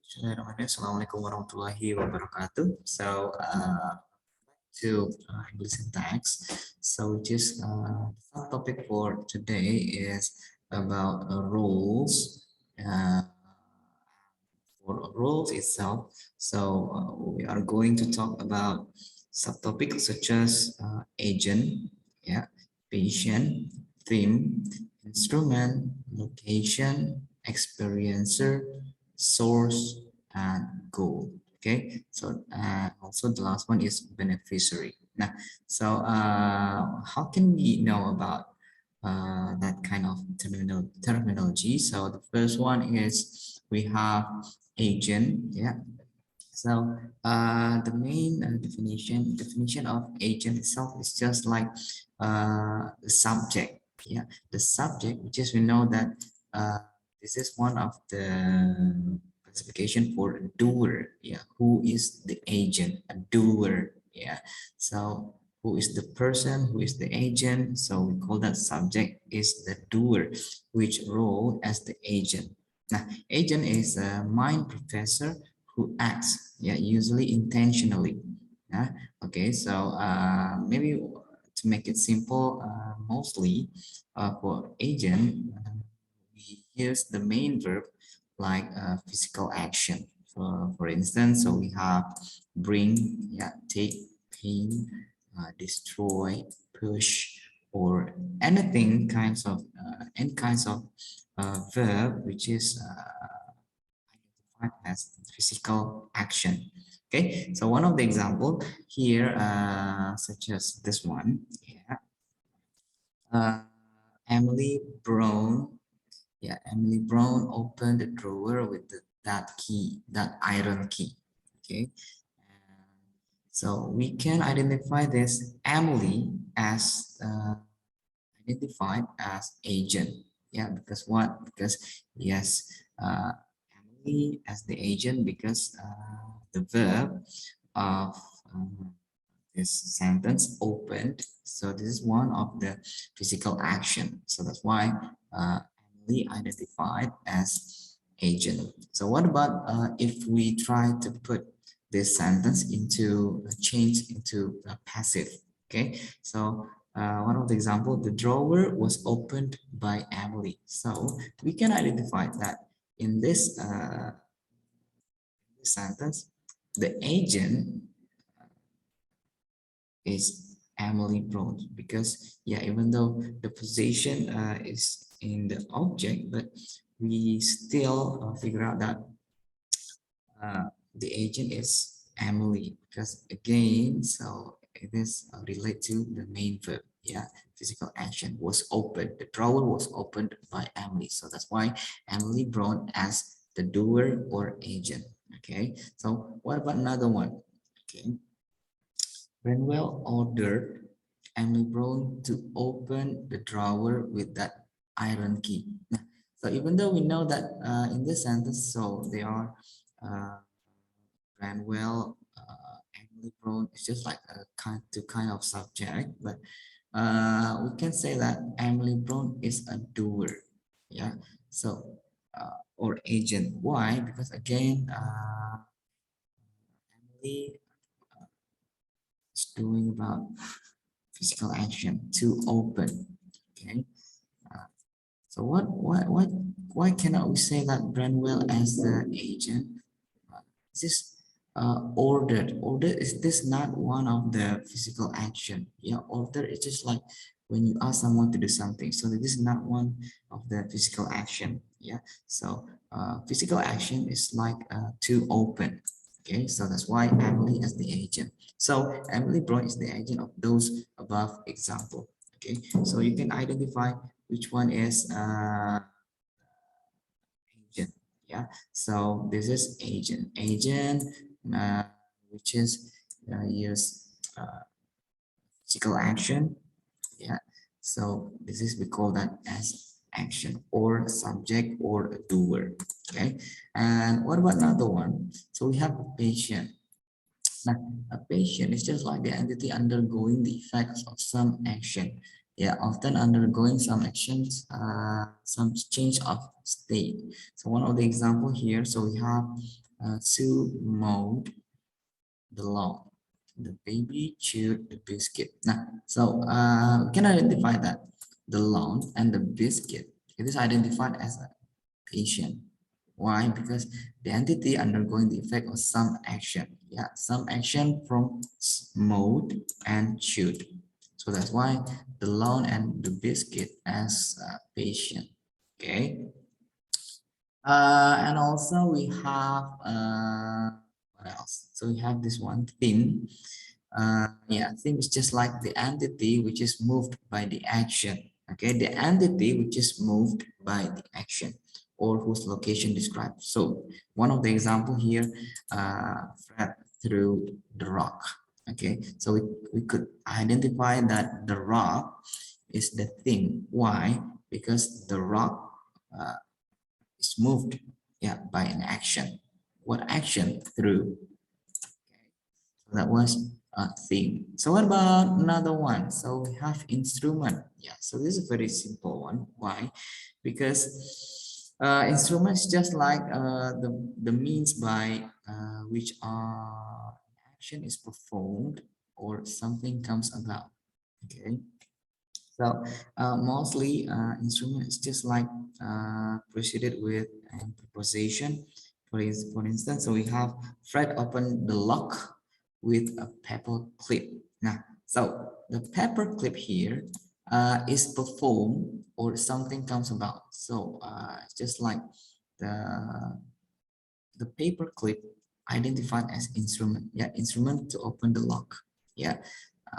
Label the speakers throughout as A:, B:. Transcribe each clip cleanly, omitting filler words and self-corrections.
A: Assalamualaikum warahmatullahi wabarakatuh. So, to English syntax. So, just topic for today is about rules. For rules itself. So, we are going to talk about subtopics such as agent, yeah, patient, theme, instrument, location, experiencer, source, and goal. Okay, so also the last one is beneficiary. Now, so how can we know about that kind of terminology? So the first one is we have agent. Yeah. So the main definition of agent itself is just like the subject. Yeah, the subject, which is we know that this is one of the classification for doer. Yeah, who is the agent? A doer. Yeah, so who is the person? Who is the agent? So we call that subject is the doer, which role as the agent. Now, agent is a mind professor who acts, yeah, usually intentionally. Yeah. Okay, so maybe to make it simple, mostly for agent, we use the main verb like physical action. For instance, so we have bring, yeah, take, pain, destroy, push, or anything kinds of any kinds of verb which is as physical action. Okay, so one of the example here, such as this one, yeah, Emily Brown, yeah, Emily Brown opened the drawer with that key, that iron key. Okay, so we can identify this Emily as identified as agent. Yeah, because what? Because yes, Emily as the agent because the verb of this sentence opened. So this is one of the physical action. So that's why Emily identified as agent. So what about if we try to put this sentence into change into passive? Okay, so one of the example, the drawer was opened by Emily. So we can identify that in this sentence, the agent is Emily Brown because yeah, even though the position is in the object, but we still figure out that the agent is Emily because again, so it is related to the main verb. Yeah, physical action was opened. The drawer was opened by Emily, so that's why Emily Brown as the doer or agent. Okay, so what about another one? Okay, Renwell ordered Emily Brown to open the drawer with that iron key. So even though we know that in this sentence, so they are Branwell, Emily Brown, it's just like a kind of subject, but we can say that Emily Brown is a doer. Yeah, so or agent. Why? Because again, Emily is doing about physical action to open. Okay. So why cannot we say that Branwell as the agent? Is this ordered? Order is this not one of the physical action? Yeah, order is just like when you ask someone to do something. So this is not one of the physical action. Yeah. So physical action is like to open. Okay, so that's why Emily as the agent. So Emily Brown is the agent of those above example. Okay, so you can identify which one is agent. Yeah, so this is agent uh, which is use physical action. Yeah, so this is we call that as action or subject or doer. Okay, and what about another one? So we have a patient. Now, a patient is just like the entity undergoing the effects of some action. Yeah, often undergoing some actions, some change of state. So one of the example here, so we have to mold the lawn. The baby chewed the biscuit. Now, so we can identify that the lawn and the biscuit, it is identified as a patient. Why? Because the entity undergoing the effect of some action. Yeah, some action from mold and chewed. So that's why the lawn and the biscuit as a patient. Okay. And also we have what else? So we have this one theme. Yeah, theme is just like the entity which is moved by the action. Okay, the entity which is moved by the action or whose location described. So one of the example here, Fred threw the rock. Okay, so we could identify that the rock is the thing. Why? Because the rock is moved, yeah, by an action. What action? Through. So that was a theme. So what about another one? So we have instrument. Yeah, so this is a very simple one. Why? Because instrument is just like the means by which action is performed or something comes about. Okay. So mostly instrument is just like proceeded with preposition. For instance, so we have Fred opened the lock with a paper clip. Now, so the paper clip here is performed or something comes about. So it's just like the paper clip identified as instrument. Yeah, instrument to open the lock. Yeah,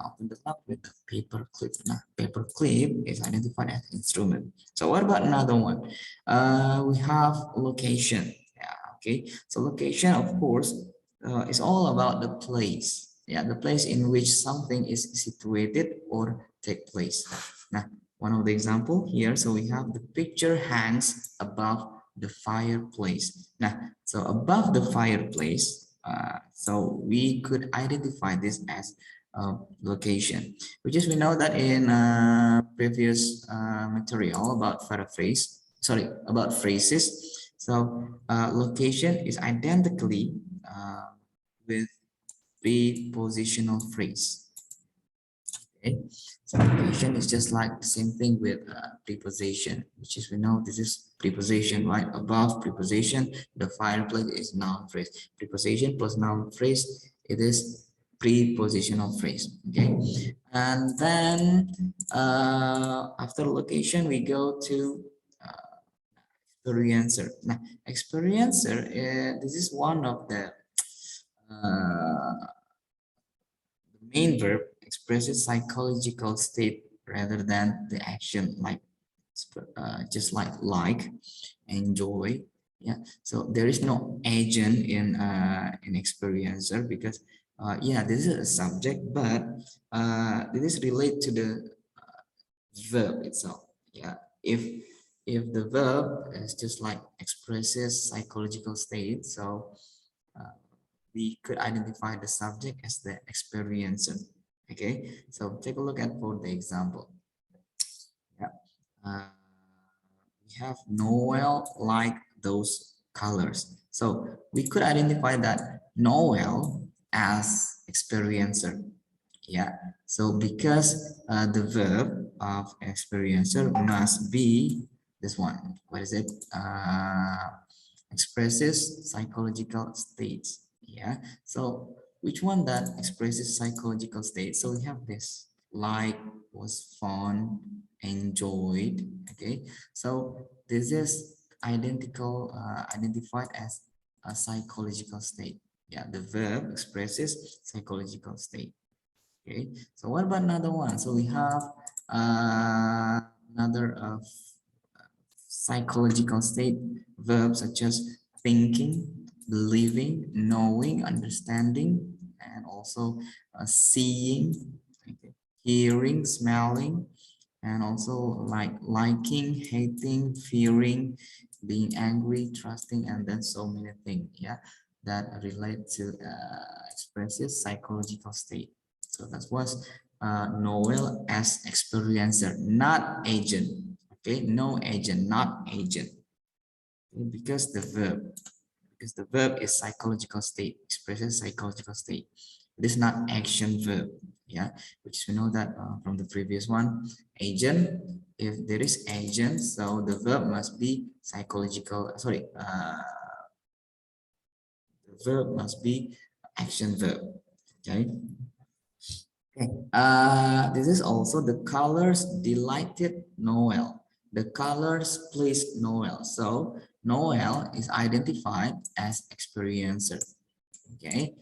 A: open the lock with the paper clip. Now, paper clip is identified as instrument. So what about another one? We have location. Yeah, okay. So location, of course, is all about the place. Yeah, the place in which something is situated or take place. Now, one of the example here, so we have the picture hangs above the fireplace. Now, so above the fireplace, so we could identify this as location, which is we know that in previous material about paraphrase, sorry, about phrases. So location is identically with prepositional phrase. Okay, so location is just like the same thing with preposition, which is we know this is preposition, right? Above preposition, the fireplace is noun phrase. Preposition plus noun phrase, it is prepositional phrase. Okay, and then after location, we go to experiencer. Now, experiencer, this is one of the main verb expresses psychological state rather than the action, like just like enjoy. Yeah, so there is no agent in experiencer because yeah, this is a subject, but this is related to the verb itself. Yeah, if the verb is just like expresses psychological state, so uh, we could identify the subject as the experiencer. Okay, so take a look at for the example. Yeah, uh, we have Noel like those colors. So we could identify that Noel as experiencer. Yeah, so because the verb of experiencer must be this one. What is it? Expresses psychological states. Yeah, so which one that expresses psychological states? So we have this like, was fun, enjoyed. Okay, so this is identified as a psychological state. Yeah, the verb expresses psychological state. Okay, so what about another one? So we have another psychological state verbs such as thinking, believing, knowing, understanding, and also seeing, okay, hearing, smelling, and also like liking, hating, fearing, being angry, trusting, and then so many things, yeah, that relate to expressive psychological state. So that was Noel as experiencer, not agent. Okay, no agent, not agent. Okay, because the verb. because the verb is psychological state, expresses psychological state. It is not action verb, yeah, which we know that from the previous one, agent. If there is agent, so the verb must be psychological. Sorry, the verb must be action verb. Okay. Okay. This is also the colors delighted Noel. The colors pleased Noel. So Noel is identified as experiencer. Okay.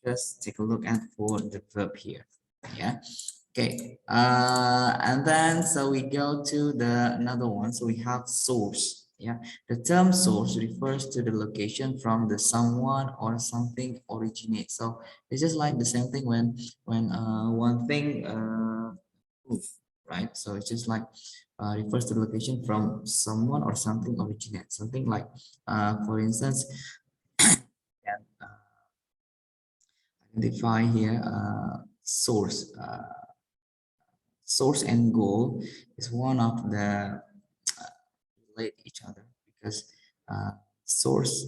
A: Just take a look at for the verb here. Yeah. Okay. And then so we go to the another one. So we have source. Yeah. The term source refers to the location from the someone or something originates. So it's just like the same thing when one thing move, right? So it's just like refers to the location from someone or something originates. Something like for instance, can identify here source. Source and goal is one of the relate each other because source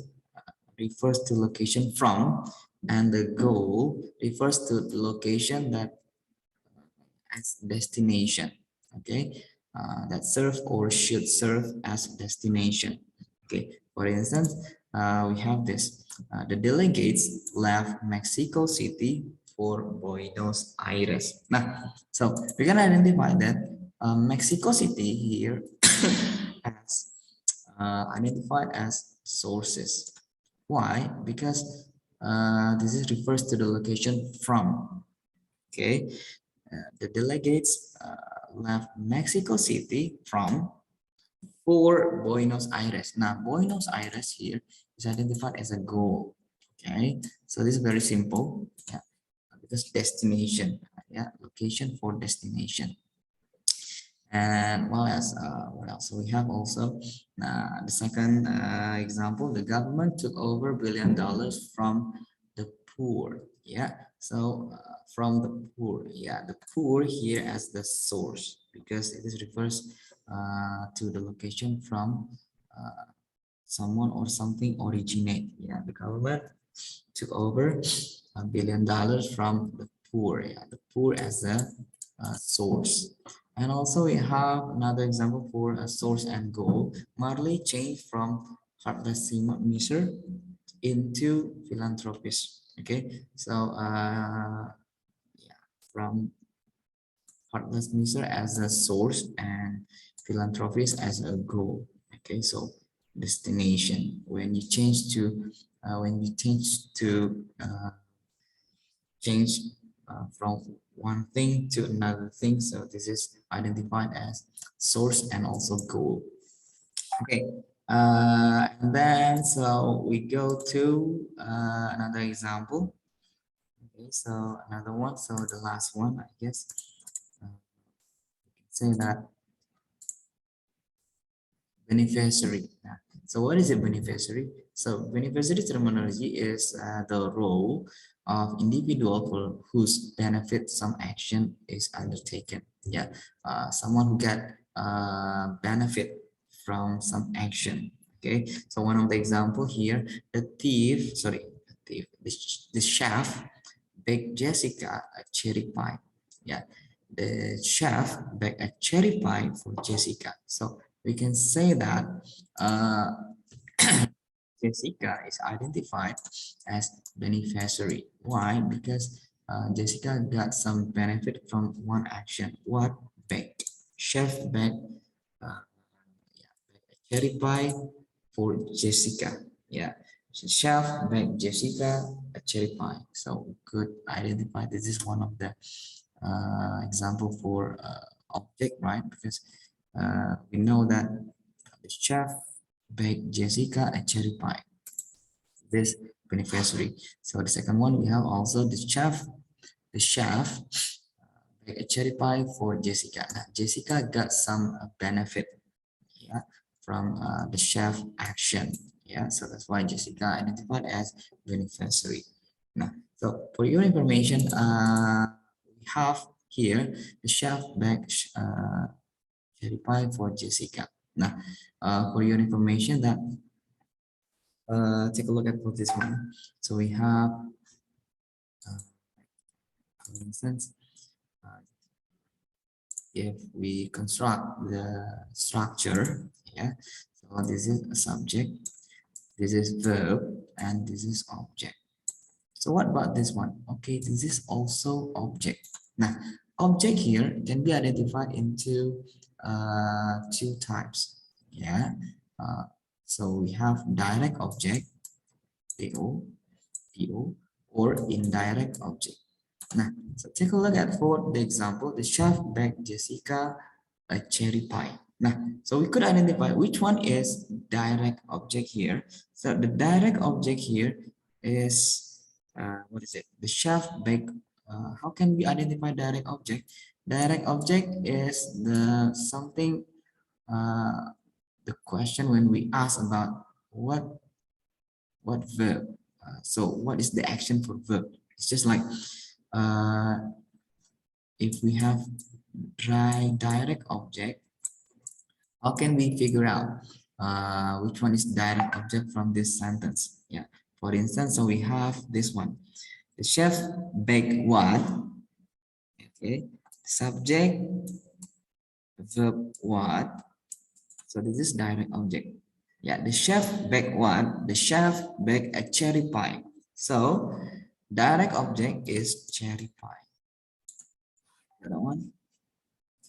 A: refers to location from, and the goal refers to the location that as destination. Okay, that serve or should serve as destination. Okay, for instance, we have this. The delegates left Mexico City for Buenos Aires. Now, so we can identify that Mexico City here as identified as sources. Why? Because this is refers to the location from. Okay, the delegates left Mexico City from for Buenos Aires. Now, Buenos Aires here is identified as a goal. Okay, so this is very simple. Yeah, because destination. Yeah, location for destination. And what else? What else? So we have also the second example. The government took over $1 billion from the poor. Yeah. So from the poor. Yeah, the poor here as the source because it is refers to the location from someone or something originate. Yeah, the government took over $1 billion from the poor. Yeah, the poor as a source. And also we have another example for a source and goal. Marley changed from heartless miser into philanthropist. Okay, so yeah, from heartless miser as a source and philanthropist as a goal. Okay, so destination. When you change to change from one thing to another thing. So this is identified as source and also goal. Okay. And then so we go to another example. Okay, so another one. So the last one, I guess, say that beneficiary. So what is a beneficiary? So beneficiary terminology is the role of individual for whose benefit some action is undertaken. Yeah, someone who get benefit from some action. Okay, so one of the example here, the chef baked Jessica a cherry pie. Yeah, the chef baked a cherry pie for Jessica. So we can say that uh, Jessica is identified as beneficiary. Why? Because Jessica got some benefit from one action. What? Baked. Chef baked a cherry pie for Jessica. Yeah. So chef baked Jessica a cherry pie. So we could identify this is one of the example for object, right? Because we know that the chef baked Jessica a cherry pie. This beneficiary. So the second one, we have also the chef baked a cherry pie for Jessica. Now, Jessica got some benefit, yeah, from the chef action. Yeah, so that's why Jessica identified as beneficiary. Now, so for your information, we have here the chef baked cherry pie for Jessica. Now, for your information that take a look at for this one. So we have, for instance, uh, if we construct the structure, yeah. So this is a subject, this is verb, and this is object. So what about this one? Okay, this is also object. Now, object here can be identified into two types. Yeah. Uh, so we have direct object, DO, PO, or indirect object. Now, so take a look at for the example, the chef baked Jessica a cherry pie. Now, so we could identify which one is direct object here. So the direct object here is, what is it? The chef baked. How can we identify direct object? Direct object is the something, the question when we ask about what verb. So what is the action for verb? It's just like, uh, if we have direct object, how can we figure out which one is direct object from this sentence? Yeah. For instance, so we have this one. The chef baked what? Okay. Subject, verb what? So this is direct object. Yeah. The chef baked what? The chef baked a cherry pie. So direct object is cherry pie. The other one.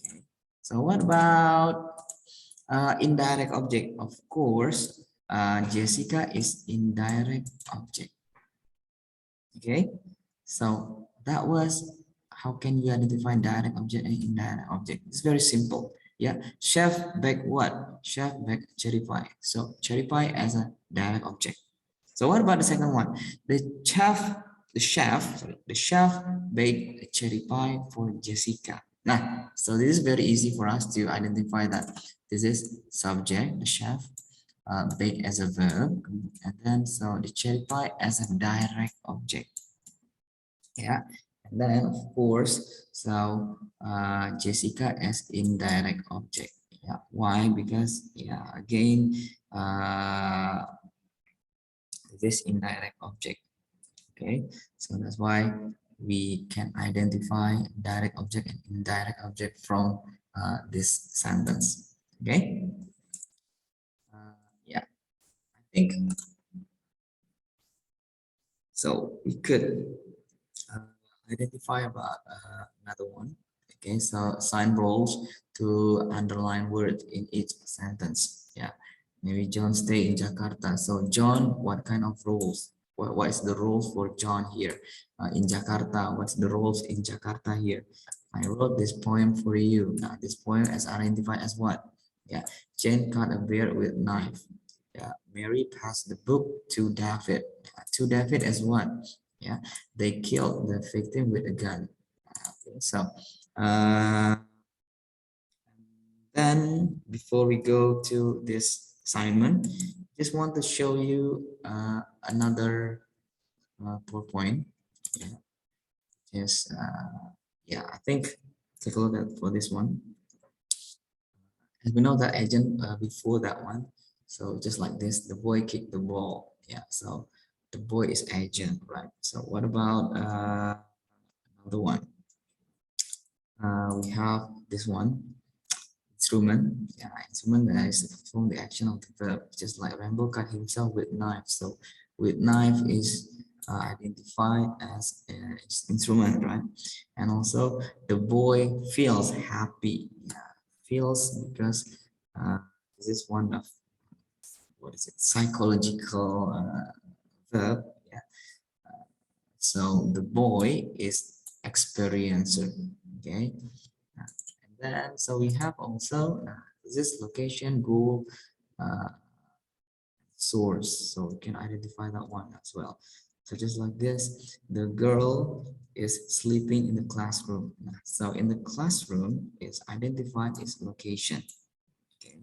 A: Okay. So what about indirect object? Of course, Jessica is indirect object. Okay, so that was how can you identify direct object and indirect object. It's very simple. Yeah, chef baked what? Chef baked cherry pie. So cherry pie as a direct object. So what about the second one? The chef baked a cherry pie for Jessica. Now, so this is very easy for us to identify that this is subject, the chef, bake as a verb, and then so the cherry pie as a direct object. Yeah, and then of course, so Jessica as indirect object. Yeah, why? Because yeah, again, this indirect object. Okay, so that's why we can identify direct object and indirect object from this sentence. Okay, yeah, I think so. We could uh, identify about another one. Okay, so assign roles to underline words in each sentence. Yeah, maybe John stay in Jakarta. So John, what kind of roles? What is the role for John here in Jakarta? What's the roles in Jakarta here? I wrote this poem for you. Now this poem is identified as what? Yeah, Jane cut a bear with knife. Yeah, Mary passed the book to David. To David as what? Yeah, they killed the victim with a gun. Okay, so uh, then before we go to this assignment, just want to show you another PowerPoint. Yeah, yes, yeah, I think take a look at for this one. As we know that agent before that one, so just like this, the boy kicked the ball. Yeah, so the boy is agent, right? So what about another one? We have this one, instrument. Yeah, instrument that is perform the action of the verb, just like Rambo cut himself with knife. So with knife is identified as an instrument, right? And also the boy feels happy. Yeah, feels because this is one of, what is it, psychological verb. Yeah. So the boy is experiencer. Okay. And then so we have also this location, goal, uh, source. So we can identify that one as well. So just like this, the girl is sleeping in the classroom. So in the classroom is identified its location. Okay.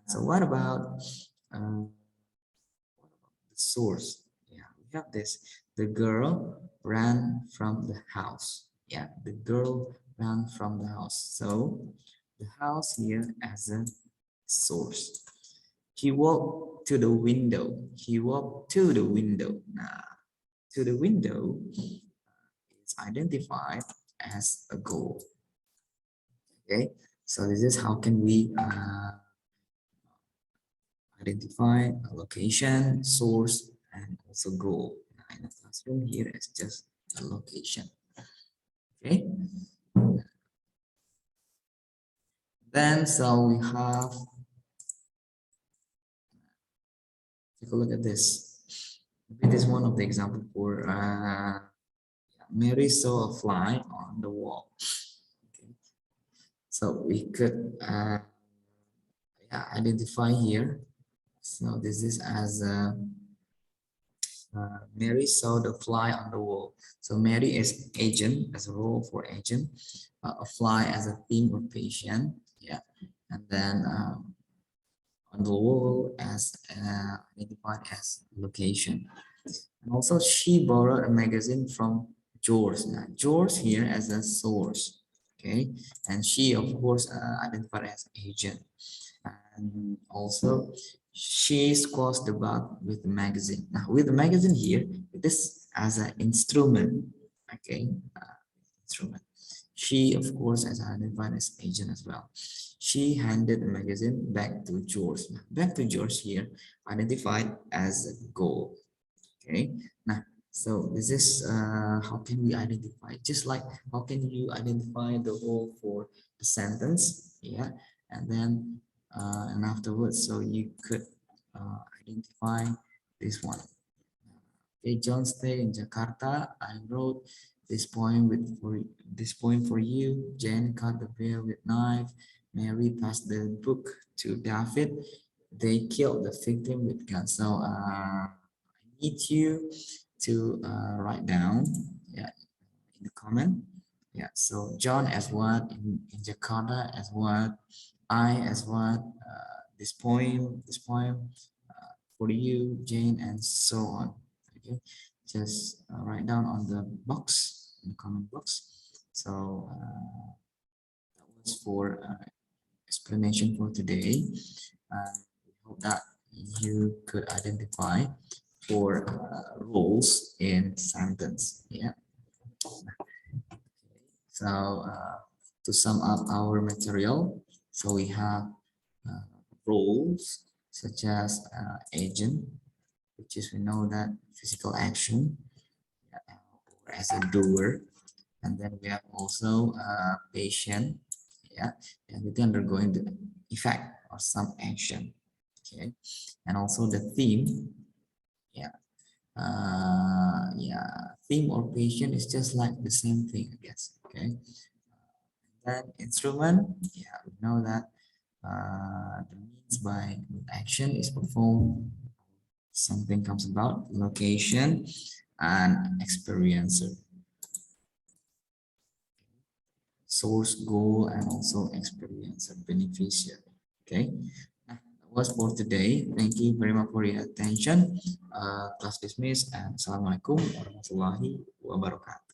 A: So what about the source? Yeah, we have this. The girl ran from the house. Yeah, the girl ran from the house. So the house here as a source. He walked walked to the window. He walked to the window. Now, to the window is identified as a goal. Okay, so this is how can we identify a location, source, and also goal. Now, in the classroom here, it's just a location. Okay. Then, so we have, take a look at this. It is one of the example for Mary saw a fly on the wall. Okay. So we could identify here. So this is as Mary saw the fly on the wall. So Mary is agent, as a role for agent, a fly as a theme or patient, yeah, and then on the wall as identified as location. And also she borrowed a magazine from George. Now George here as a source, okay, and she of course identified as agent. And also she squashed the bug with the magazine. Now with the magazine here, this as an instrument, okay, instrument. She of course as identified as agent as well. She handed the magazine back to George. Now, back to George here identified as a goal. Okay, now so this is how can we identify, just like how can you identify the whole for the sentence, yeah, and then and afterwards so you could identify this one. Okay, John stayed in Jakarta. I wrote this poem for you. Jane cut the bear with knife. Mary passed the book to David. They killed the victim with gun. So I need you to write down, yeah, in the comment. Yeah, so John as what, in Jakarta as what, I as what, this poem for you, Jane, and so on. Okay, just write down on the box, in the comment box. So that was for explanation for today. We hope that you could identify for roles in sentence. Yeah. So to sum up our material, so we have roles such as agent, which is we know that physical action, or as a doer, and then we have also patient, yeah, and it undergoing the effect or some action, okay, and also the theme, yeah, theme or patient is just like the same thing, I guess, okay. Then instrument, yeah, we know that the means by action is performed, something comes about, location, and experiencer. Source, goal, and also experiencer, beneficiary. Okay, that was for today. Thank you very much for your attention. Class dismissed, and assalamualaikum warahmatullahi wabarakatuh.